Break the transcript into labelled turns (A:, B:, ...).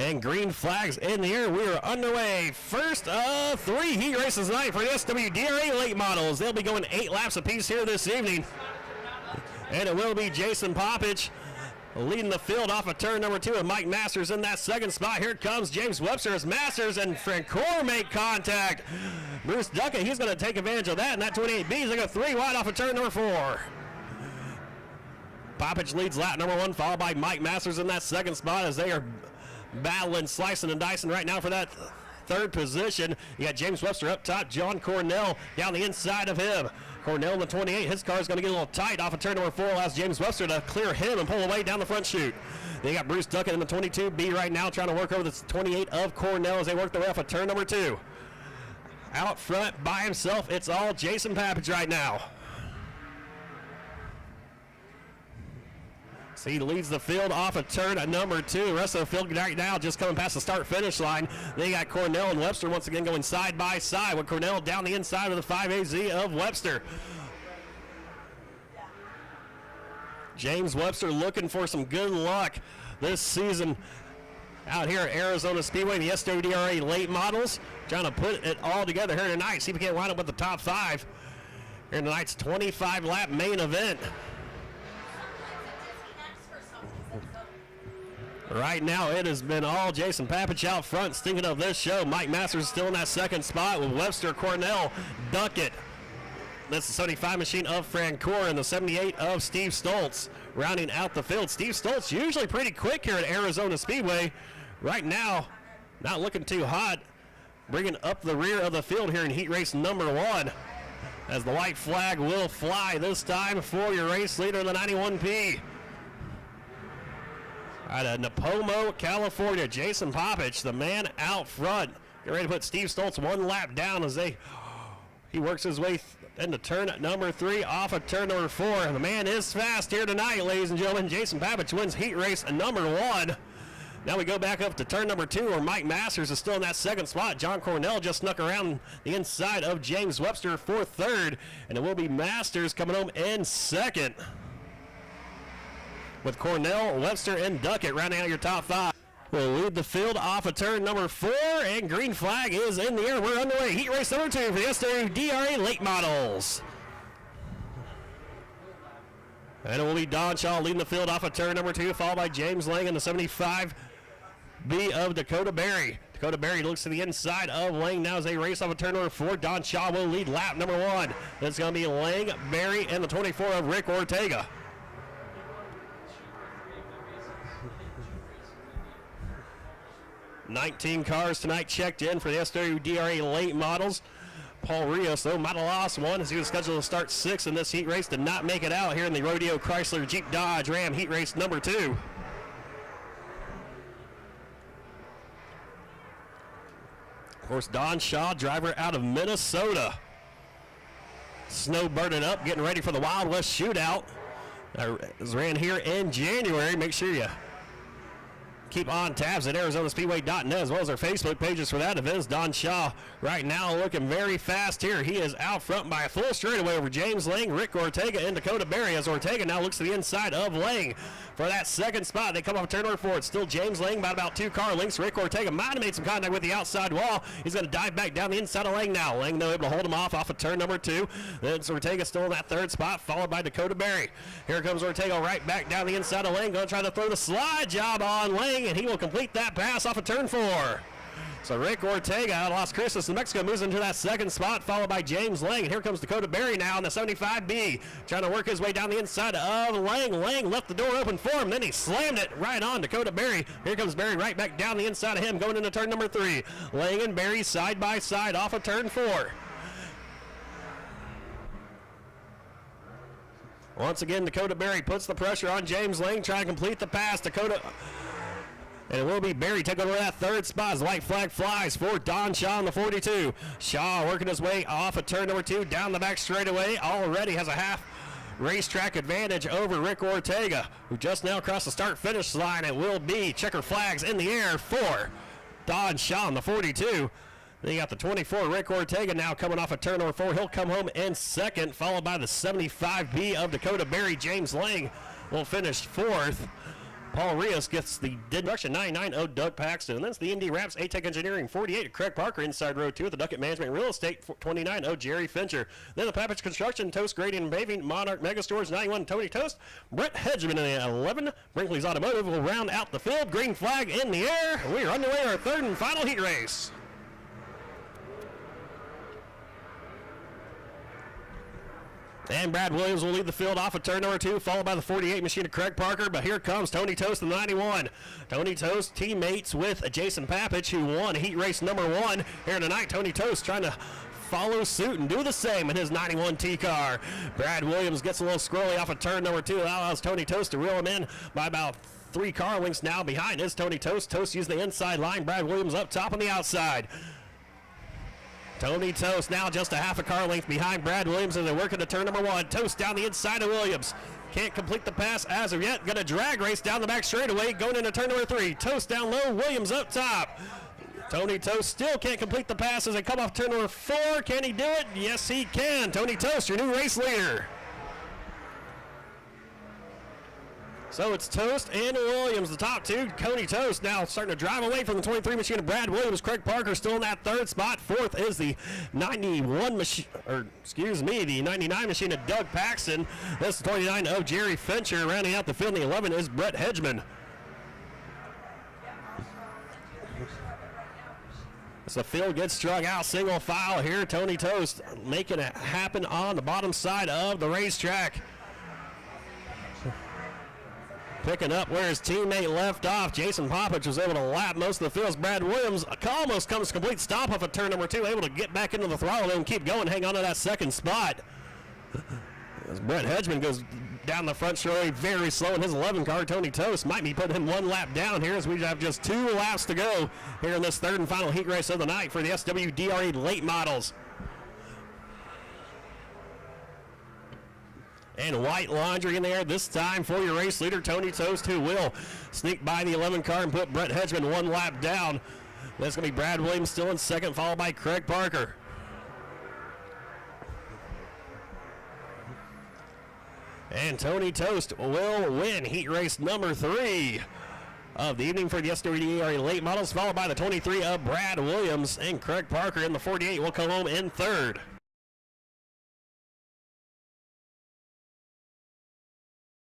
A: and green flags in the air. We are underway. First of 3 heat races tonight for the SWDRA late models. They'll be going 8 laps apiece here this evening. And it will be Jason Poppich leading the field off of turn number 2, and Mike Masters in that second spot. Here comes James Webster as Masters and Francoeur make contact. Bruce Duckett, he's going to take advantage of that, and that 28B is going to go 3 wide off of turn number 4. Poppich leads lap number 1, followed by Mike Masters in that second spot as they are battling, slicing and dicing right now for that third position. You got James Webster up top, John Cornell down the inside of him. Cornell in the 28, his car is going to get a little tight off of turn number 4, allows James Webster to clear him and pull away down the front chute. Then you got Bruce Duckett in the 22B right now trying to work over the 28 of Cornell as they work their way off of turn number 2. Out front by himself, it's all Jason Poppich right now. So he leads the field off of turn number 2. The rest of the field right now just coming past the start-finish line. Then you got Cornell and Webster once again going side by side with Cornell down the inside of the 5AZ of Webster. James Webster looking for some good luck this season out here at Arizona Speedway, the SWDRA late models. Trying to put it all together here tonight. See if we can't line up with the top 5 here in tonight's 25-lap main event. Right now, it has been all Jason Poppich out front. Thinking of this show, Mike Masters is still in that second spot with Webster, Cornell, Duckett. That's the 75 machine of Francoeur and the 78 of Steve Stoltz rounding out the field. Steve Stoltz usually pretty quick here at Arizona Speedway. Right now, not looking too hot. Bringing up the rear of the field here in heat race number 1. As the white flag will fly this time for your race leader in the 91P. Out of Napomo, California, Jason Poppich, the man out front. Get ready to put Steve Stoltz 1 lap down as he works his way into turn number 3 off of turn number 4. And the man is fast here tonight, ladies and gentlemen. Jason Poppich wins heat race number 1. Now we go back up to turn number 2 where Mike Masters is still in that second spot. John Cornell just snuck around the inside of James Webster for 3rd. And it will be Masters coming home in 2nd. With Cornell, Webster, and Duckett rounding out your top 5. We'll lead the field off of turn number 4, and green flag is in the air. We're underway. Heat race number 2 for the SWDRA late models. And it will be Don Shaw leading the field off of turn number 2, followed by James Lang in the 75B of Dakota Berry. Dakota Berry looks to the inside of Lang now as they race off of turn number 4. Don Shaw will lead lap number 1. It's going to be Lang, Berry, and the 24 of Rick Ortega. 19 cars tonight checked in for the SWDRA late models. Paul Rios, though, might have lost one as he was scheduled to start 6th in this heat race. Did not make it out here in the Rodeo Chrysler Jeep Dodge Ram heat race number 2. Of course, Don Shaw, driver out of Minnesota. Snow burning up, getting ready for the Wild West Shootout. It was ran here in January. Make sure you keep on tabs at ArizonaSpeedway.net as well as our Facebook pages for that event. Don Shaw right now looking very fast here. He is out front by a full straightaway over James Lang, Rick Ortega, and Dakota Berry as Ortega now looks to the inside of Lang for that second spot. They come off turn number 4. It's still James Lang by about 2 car lengths. Rick Ortega might have made some contact with the outside wall. He's going to dive back down the inside of Lang now. Lang, though, able to hold him off of turn number 2. Then it's Ortega still in that 3rd spot, followed by Dakota Berry. Here comes Ortega right back down the inside of Lang, going to try to throw the slide job on Lang, and he will complete that pass off of turn 4. So Rick Ortega out of Las Cruces, New Mexico, moves into that second spot, followed by James Lang. And here comes Dakota Berry now in the 75B, trying to work his way down the inside of Lang. Lang left the door open for him, then he slammed it right on Dakota Berry. Here comes Berry right back down the inside of him, going into turn number 3. Lang and Berry side by side off of turn 4. Once again, Dakota Berry puts the pressure on James Lang, trying to complete the pass. And it will be Berry taking over that 3rd spot as the white flag flies for Don Shaw in the 42. Shaw working his way off of turn number 2, down the back straightaway. Already has a half racetrack advantage over Rick Ortega, who just now crossed the start-finish line. It will be checker flags in the air for Don Shaw in the 42. Then you got the 24, Rick Ortega, now coming off of turn number 4. He'll come home in 2nd, followed by the 75B of Dakota Berry. James Lang will finish 4th. Paul Rios gets the deduction 99 Doug Paxton. And then it's the Indy Wraps A-Tech Engineering 48 Craig Parker inside row 2 at the Duckett Management Real Estate 29 Jerry Fincher. Then the Papich Construction Toast Grading and Paving Monarch Megastores 91 Tony Toast. Brett Hedgeman in the 11. Brinkley's Automotive will round out the field. Green flag in the air. We are underway our third and final heat race. And Brad Williams will lead the field off of turn number 2, followed by the 48 machine of Craig Parker. But here comes Tony Toast in the 91. Tony Toast teammates with Jason Papich, who won heat race number 1 here tonight. Tony Toast trying to follow suit and do the same in his 91 T-car. Brad Williams gets a little squirrely off of turn number 2. That allows Tony Toast to reel him in by about 3 car lengths now behind is Tony Toast. Toast using the inside line. Brad Williams up top on the outside. Tony Toast now just a half a car length behind Brad Williams as they work into turn number 1. Toast down the inside of Williams. Can't complete the pass as of yet. Going to drag race down the back straightaway going into turn number 3. Toast down low, Williams up top. Tony Toast still can't complete the pass as they come off turn number 4. Can he do it? Yes, he can. Tony Toast, your new race leader. So it's Toast and Williams, the top 2. Tony Toast now starting to drive away from the 23 machine of Brad Williams. Craig Parker still in that 3rd spot. 4th is the 91 machine, the 99 machine of Doug Paxton. This is 29 of Jerry Fincher. Rounding out the field in the 11 is Brett Hedgeman. As the field gets strung out, single file here. Tony Toast making it happen on the bottom side of the racetrack. Picking up where his teammate left off. Jason Papich was able to lap most of the field. Brad Williams almost comes to complete stop off of turn number 2, able to get back into the throttle and keep going, hang on to that 2nd spot. As Brett Hedgeman goes down the front straightaway very slow in his 11 car. Tony Toast might be putting him 1 lap down here as we have just 2 laps to go here in this 3rd and final heat race of the night for the SWDRA late models. And white laundry in there this time for your race leader, Tony Toast, who will sneak by the 11 car and put Brett Hedgeman 1 lap down. That's going to be Brad Williams still in 2nd, followed by Craig Parker. And Tony Toast will win heat race number 3 of the evening for the SWDRA late models, followed by the 23 of Brad Williams. And Craig Parker in the 48 will come home in 3rd.